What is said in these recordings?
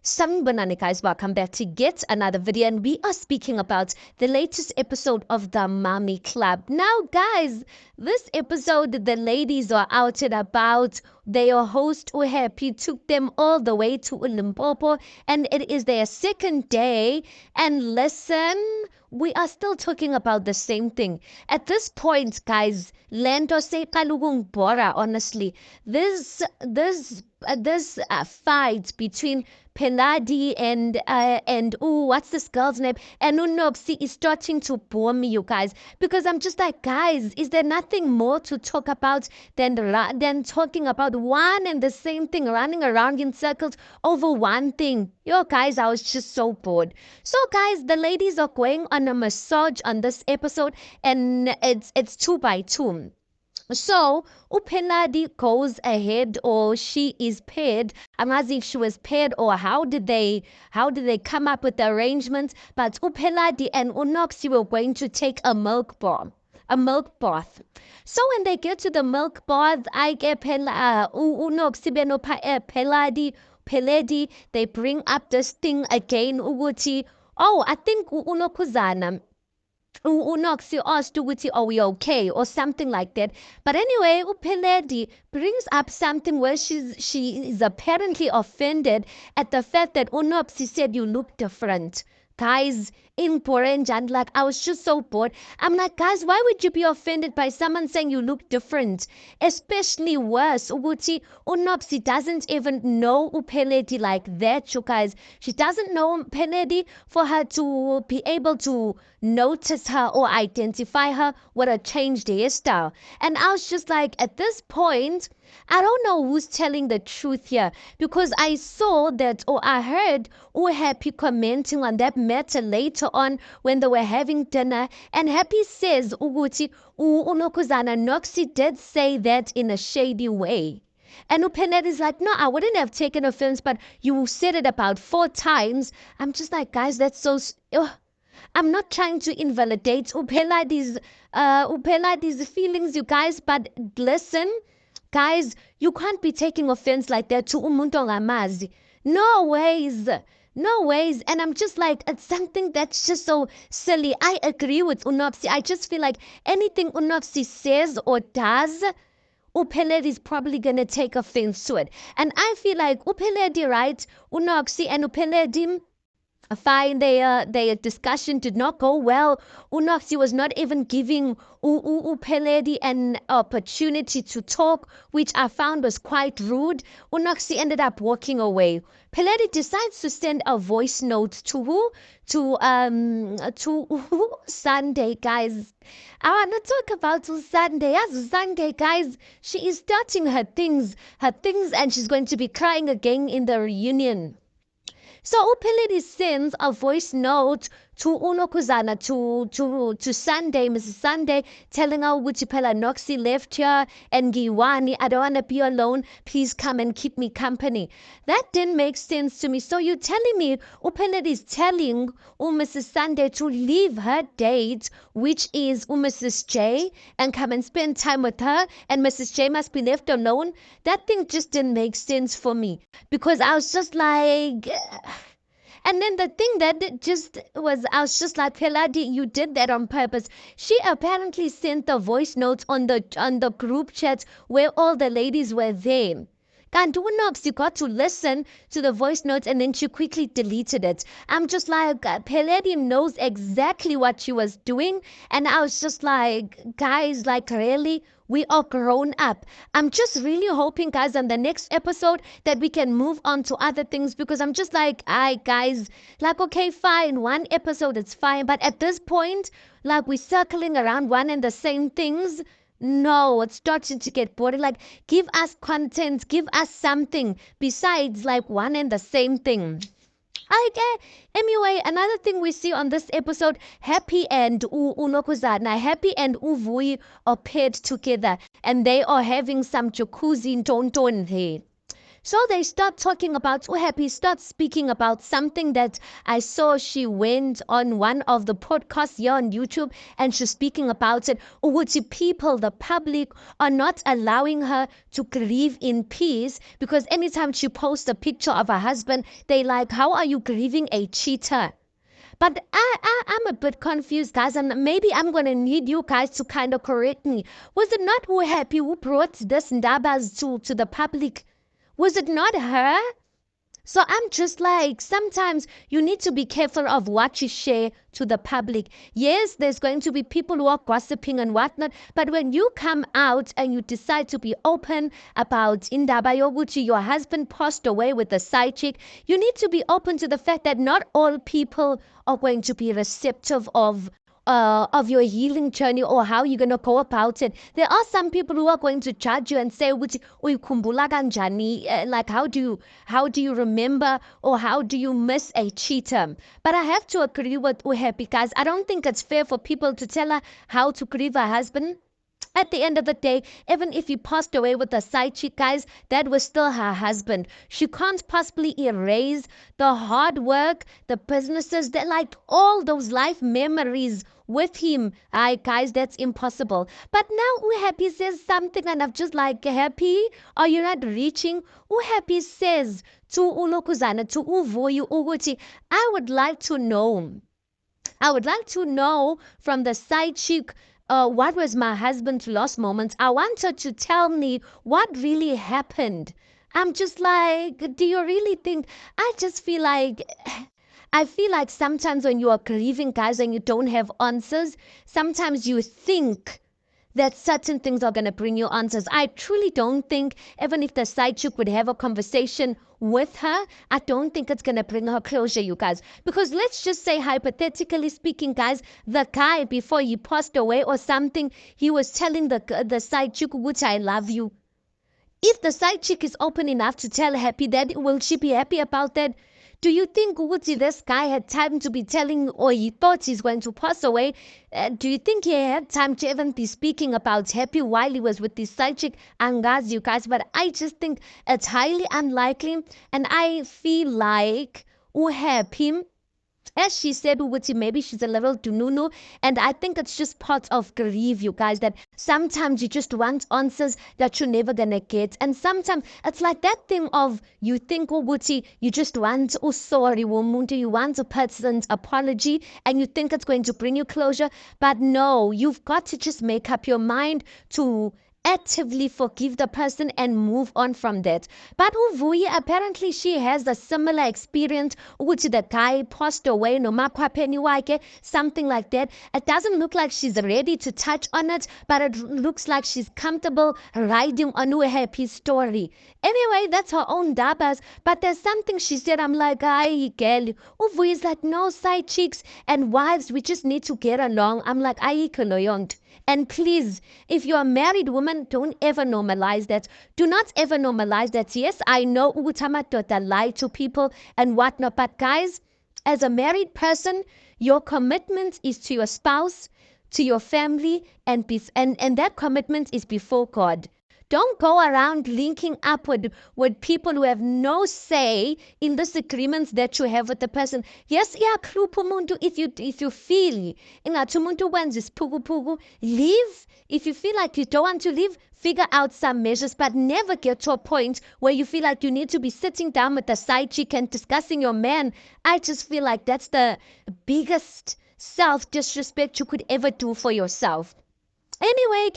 Sanibonani guys, welcome back to yet another video, and we are speaking about the latest episode of the Mommy Club. Now guys, this episode the ladies are out and about. Their host Happy took them all the way to Limpopo, and it is their second day. And listen, we are still talking about the same thing. At this point, guys, lento se kalugong bora, honestly. This fight between Peladi and what's this girl's name? And Noksie is starting to bore me, you guys, because I'm just like, guys, is there nothing more to talk about than talking about one and the same thing, running around in circles over one thing? Yo, guys, I was just so bored. So, guys, the ladies are going on a massage on this episode, and it's 2x2. So, Upeladi goes ahead, or she is paired. I'm not sure if she was paired or how did they come up with the arrangements. But Upeladi and Noksie were going to take a milk bath. So when they get to the milk bath, I get Noksie Peladi. They bring up this thing again. Uguti. Oh, I think Unokuzana. Noksie asked ukuthi, are we okay, or something like that. But anyway, Peledi brings up something where she is apparently offended at the fact that Noksie said you look different. Guys, in Porenjan, like, I was just so bored. I'm like, guys, why would you be offended by someone saying you look different? Especially worse, Uguti Noksie doesn't even know Upeledi like that, you guys. She doesn't know Upeledi for her to be able to notice her or identify her with a changed hairstyle. And I was just like, at this point, I don't know who's telling the truth here, because I saw that, or I heard Happy commenting on that matter later on when they were having dinner, and Happy says Uguti Unokuzana Noksie did say that in a shady way. And Upenet is like, no, I wouldn't have taken offense, but you said it about 4 times. I'm just like, guys, that's so... I'm not trying to invalidate Upeladi's feelings, you guys, but listen, guys, you can't be taking offense like that to umuntu ongamazi. No ways. No ways. And I'm just like, it's something that's just so silly. I agree with Noksie. I just feel like anything Noksie says or does, Upeledi is probably going to take offense to it. And I feel like Upeledi, right? Noksie and Upeledi, fine, their discussion did not go well. Noksie was not even giving Peledi an opportunity to talk, which I found was quite rude. Noksie ended up walking away. Peledi decides to send a voice note to who? To Sunday, guys. I want to talk about Sunday. As Sunday, guys, she is starting her things, and she's going to be crying again in the reunion. So Upeledi sends a voice note to Unokuzana, to Sunday, Mrs. Sunday, telling her Pela Noksie left here and Giwani, I don't want to be alone. Please come and keep me company. That didn't make sense to me. So you're telling me Upeledi is telling Mrs. Sunday to leave her date, which is Mrs. J, and come and spend time with her, and Mrs. J must be left alone? That thing just didn't make sense for me, because I was just like... And then the thing that just was, I was just like, Peladi, you did that on purpose. She apparently sent the voice notes on the group chat where all the ladies were there. Kanti Noksie got to listen to the voice notes and then she quickly deleted it. I'm just like, Peladi knows exactly what she was doing. And I was just like, guys, like, really? We are grown up. I'm just really hoping, guys, on the next episode that we can move on to other things, because I'm just like, guys, like, okay, fine, one episode is fine. But at this point, like, we're circling around one and the same things. No, it's starting to get boring. Like, give us content, give us something besides like one and the same thing. Okay. Anyway, another thing we see on this episode, Happy and Unokuzana, Happy and Uvui are paired together, and they are having some jacuzzi tonton there. So they start talking about Happy start speaking about something that I saw she went on one of the podcasts here on YouTube, and she's speaking about it. Ukuthi people, the public, are not allowing her to grieve in peace because anytime she posts a picture of her husband, they like, how are you grieving a cheater? But I'm a bit confused, guys, and maybe I'm going to need you guys to kind of correct me. Was it not Happy who brought this ndabas to the public? Was it not her? So I'm just like, sometimes you need to be careful of what you share to the public. Yes, there's going to be people who are gossiping and whatnot, but when you come out and you decide to be open about indaba yokuthi your husband passed away with a side chick, you need to be open to the fact that not all people are going to be receptive of your healing journey or how you're going to go about it. There are some people who are going to judge you and say, "Uyikhumbula kanjani?" Like, how do you remember or how do you miss a cheater? But I have to agree with Uhe because I don't think it's fair for people to tell her how to grieve her husband. At the end of the day, even if he passed away with a side chick, guys, that was still her husband. She can't possibly erase the hard work, the businesses, like all those life memories with him. Guys, that's impossible. But now Happy says something and I'm just like, Happy, are you not reaching? Happy says to Ulokuzana, to Uvuyu Uguti, I would like to know from the side chick what was my husband's lost moments. I want her to tell me what really happened. I'm just like, do you really think? I feel like sometimes when you are grieving, guys, and you don't have answers, sometimes you think that certain things are going to bring you answers. I truly don't think, even if the side chick would have a conversation with her, I don't think it's going to bring her closure, you guys. Because let's just say, hypothetically speaking, guys, the guy, before he passed away or something, he was telling the side chick, which I love you. If the side chick is open enough to tell Happy that, will she be happy about that? Do you think this guy had time to be telling, or he thought he's going to pass away? Do you think he had time to even be speaking about Happy while he was with this side chick? Angazi, you guys, but I just think it's highly unlikely, and I feel like Happy, as she said, maybe she's a little dununu, and I think it's just part of grief, you guys, that sometimes you just want answers that you're never gonna get, and sometimes it's like that thing of you think you just want sorry womuntu, you want a person's apology, and you think it's going to bring you closure, but no, you've got to just make up your mind to actively forgive the person and move on from that. But Uvuyi, apparently she has a similar experience, which the guy passed away, no something like that. It doesn't look like she's ready to touch on it, but it looks like she's comfortable riding on her happy story. Anyway, that's her own dabas, but there's something she said, I'm like, aye, girl. Uvuyi is like, no, side chicks and wives, we just need to get along. I'm like, aye, koloyont. And please, if you're a married woman, don't ever normalize that. Do not ever normalize that. Yes, I know Utamato lie to people and whatnot, but guys, as a married person, your commitment is to your spouse, to your family, and that commitment is before God. Don't go around linking up with people who have no say in this agreements that you have with the person. Yes, yeah, if you feel leave. If you feel like you don't want to leave, figure out some measures, but never get to a point where you feel like you need to be sitting down with the side chick and discussing your man. I just feel like that's the biggest self-disrespect you could ever do for yourself. Anyway,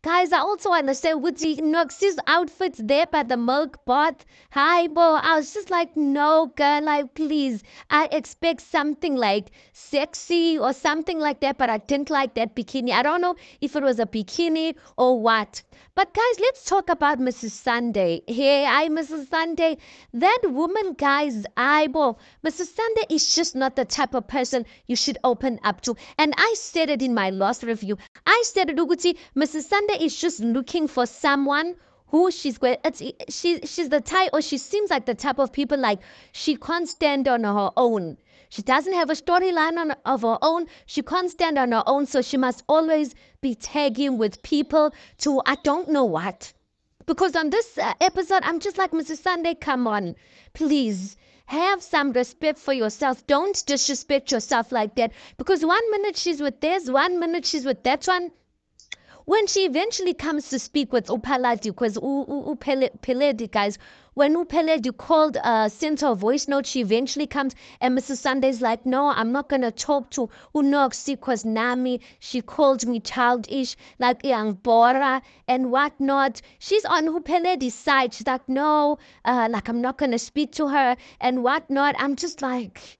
guys, I also want to say with the Noksie's outfits there by the milk bath. Hi, bo. I was just like, no, girl, like, please. I expect something like sexy or something like that, but I didn't like that bikini. I don't know if it was a bikini or what. But guys, let's talk about Mrs. Sunday. Hey, Mrs. Sunday. That woman, guys, Mrs. Sunday is just not the type of person you should open up to. And I said it in my last review. I said, Uguti, Mrs. Sunday is just looking for someone who she's the type, or she seems like the type of people like she can't stand on her own. She doesn't have a storyline of her own. She can't stand on her own, so she must always be tagging with people to I don't know what. Because on this episode, I'm just like, Mrs. Sunday, come on, please. Have some respect for yourself. Don't disrespect yourself like that. Because 1 minute she's with this, 1 minute she's with that one. When she eventually comes to speak with Upaladi, because Peledi, guys, when Upeledi called, sent her a voice note, she eventually comes, and Mrs. Sunday's like, no, I'm not going to talk to Noksie because Nami, she called me childish, like young Bora and whatnot. She's on Upeledi's side. She's like, no, like I'm not going to speak to her and whatnot. I'm just like...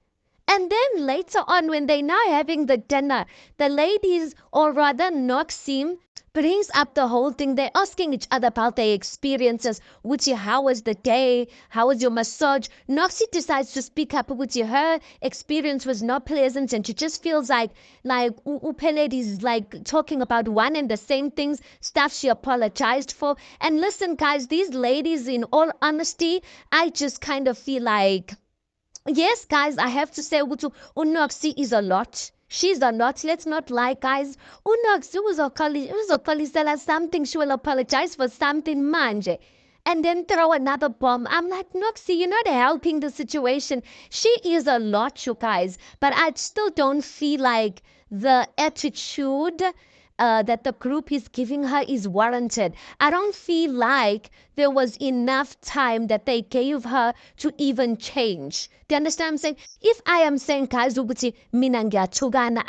And then later on, when they're now having the dinner, the ladies, or rather Noksim, brings up the whole thing. They're asking each other about their experiences. Wuchi, how was the day? How was your massage? Noksie decides to speak up. Wuchi, her experience was not pleasant, and she just feels like Upeled is like talking about one and the same things, stuff she apologized for. And listen, guys, these ladies, in all honesty, I just kind of feel like... Yes, guys, I have to say, Unoxi is a lot. She's a lot. Let's not lie, guys. Unoxi uzokalisela something. She will apologize for something manje. And then throw another bomb. I'm like, Noxie, you're not helping the situation. She is a lot, you guys. But I still don't feel like the attitude that the group is giving her is warranted. I don't feel like there was enough time that they gave her to even change. Do you understand what I'm saying? If I am saying, guys, ukuthi mina ngiyathukana,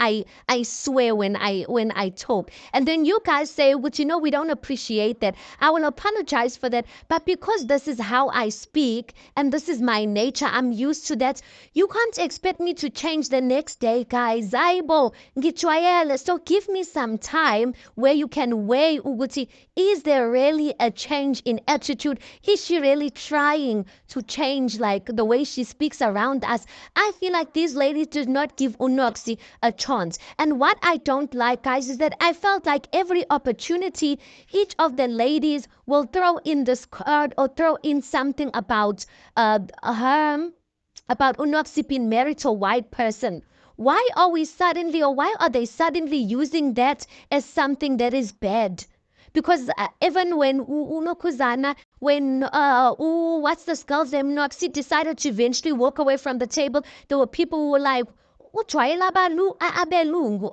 I swear when I talk. And then you guys say, but you know, we don't appreciate that. I will apologize for that. But because this is how I speak and this is my nature, I'm used to that. You can't expect me to change the next day, guys. Aibo, ngitshwayele. So give me some time where you can weigh ukuthi, is there really a change in attitude? Is she really trying to change like the way she speaks around us? I feel like these ladies did not give Unoxie a chance. And what I don't like, guys, is that I felt like every opportunity, each of the ladies will throw in this card or throw in something about her, about Unoxie being married to a white person. Why are we suddenly, or why are they suddenly using that as something that is bad? Because even when Unokuzana, when what's this girl's name, Noxie, decided to eventually walk away from the table, there were people who were like, or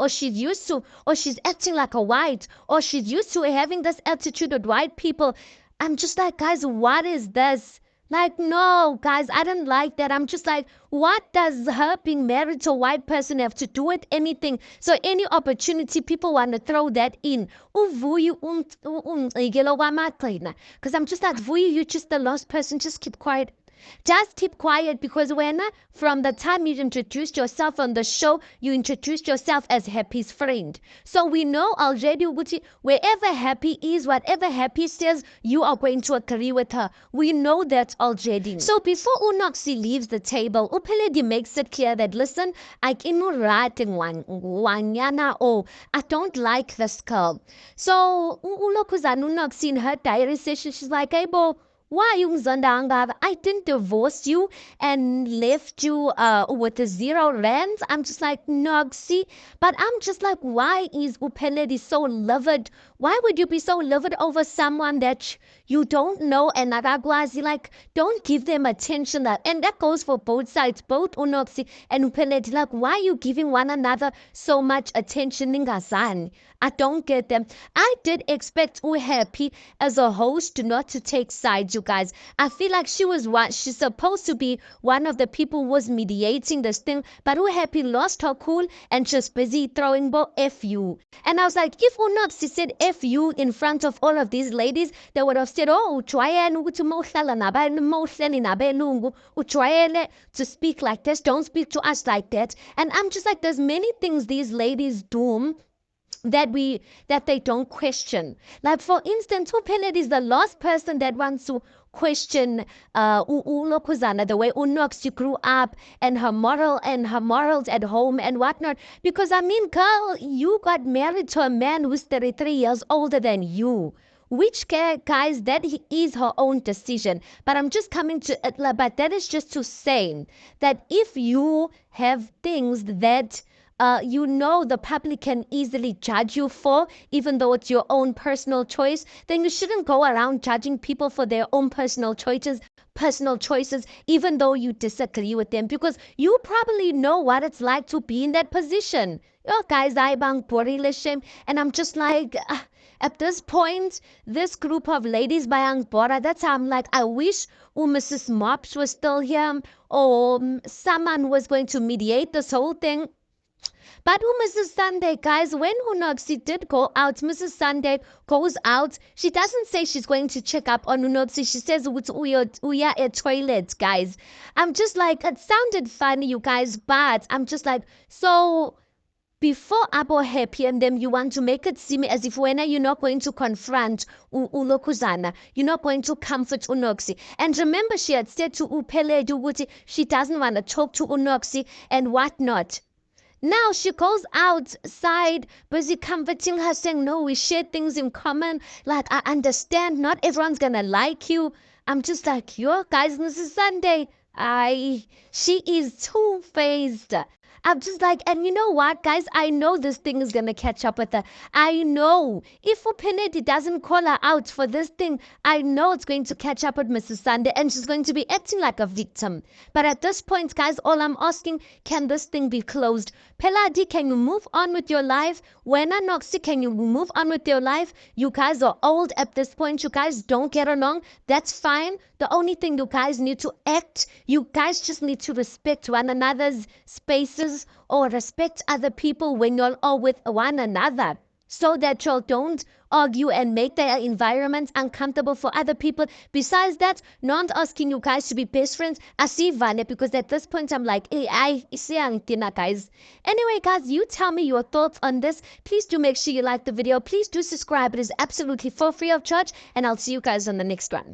she's used to, or she's acting like a white, or she's used to having this attitude with white people. I'm just like, guys, what is this? Like, no, guys, I don't like that. I'm just like, what does her being married to a white person have to do with anything? So any opportunity, people want to throw that in. Because I'm just like, Vuyu, you're just the last person. Just keep quiet. Just keep quiet, because when from the time you introduced yourself on the show, you introduced yourself as Happy's friend. So we know already, wherever Happy is, whatever Happy says, you are going to agree with her. We know that already. So before Unoxie leaves the table, Upeledi makes it clear that, listen, I don't like this girl. So Unoxie in her diary session, she's like, hey, bo, why yung Zandanga? I didn't divorce you and left you with a 0 rand. I'm just like, Noksie. But I'm just like, why is Upeledi so livid? Why would you be so livid over someone that you don't know? And Naragwazi, like, don't give them attention. And that goes for both sides, both Unoxie and Upeledi. Like, why are you giving one another so much attention? Ningazani? I don't get them. I did expect Happy as a host not to take sides, you guys. I feel like she's supposed to be one of the people who was mediating this thing, but Happy lost her cool and just busy throwing F you. And I was like, if Unoxie said F you in front of all of these ladies, they would have said, oh, try to speak like this. Don't speak to us like that. And I'm just like, there's many things these ladies do that they don't question. Like, for instance, Upeled is the last person that wants to question Ulokuzana, the way Unoxie grew up and her morals at home and whatnot. Because I mean, girl, you got married to a man who's 33 years older than you. Which, guys, that is her own decision. But I'm just coming to it, but that is just to say that if you have things that you know the public can easily judge you for, even though it's your own personal choice, then you shouldn't go around judging people for their own personal choices, even though you disagree with them, because you probably know what it's like to be in that position. Yo, guys, I bang shame, and I'm just like, at this point, this group of ladies by Angbora, that's how I'm like, I wish Mrs. Mops was still here, or someone was going to mediate this whole thing. But Mrs. Sunday, guys, when Noksie did go out, Mrs. Sunday goes out. She doesn't say she's going to check up on Noksie. She says, "Uya a toilet, guys." I'm just like, it sounded funny, you guys, but I'm just like, so before Abo happy and then you want to make it seem as if when you're not going to confront Ulokuzana, you're not going to comfort Unoxi. And remember, she had said to Upele Duguti, she doesn't want to talk to Unoxi and whatnot. Now she goes outside, busy comforting her, saying, no, we share things in common. Like, I understand not everyone's gonna like you. I'm just like, yo, guys, this is Sunday. She is two-faced. I'm just like, and you know what, guys? I know this thing is gonna catch up with her. I know. If Upenedi doesn't call her out for this thing, I know it's going to catch up with Mrs. Sunday and she's going to be acting like a victim. But at this point, guys, all I'm asking, can this thing be closed? Peladi, can you move on with your life? Wena Noksie, can you move on with your life? You guys are old at this point. You guys don't get along. That's fine. The only thing you guys need to act, you guys just need to respect one another's spaces or respect other people when you're all with one another, so that you don't argue and make their environment uncomfortable for other people. Besides that, not asking you guys to be best friends, I see Vane, because at this point I'm like, hey, I see Antina, guys. Anyway, guys, you tell me your thoughts on this. Please do make sure you like the video. Please do subscribe. It is absolutely for free of charge, and I'll see you guys on the next one.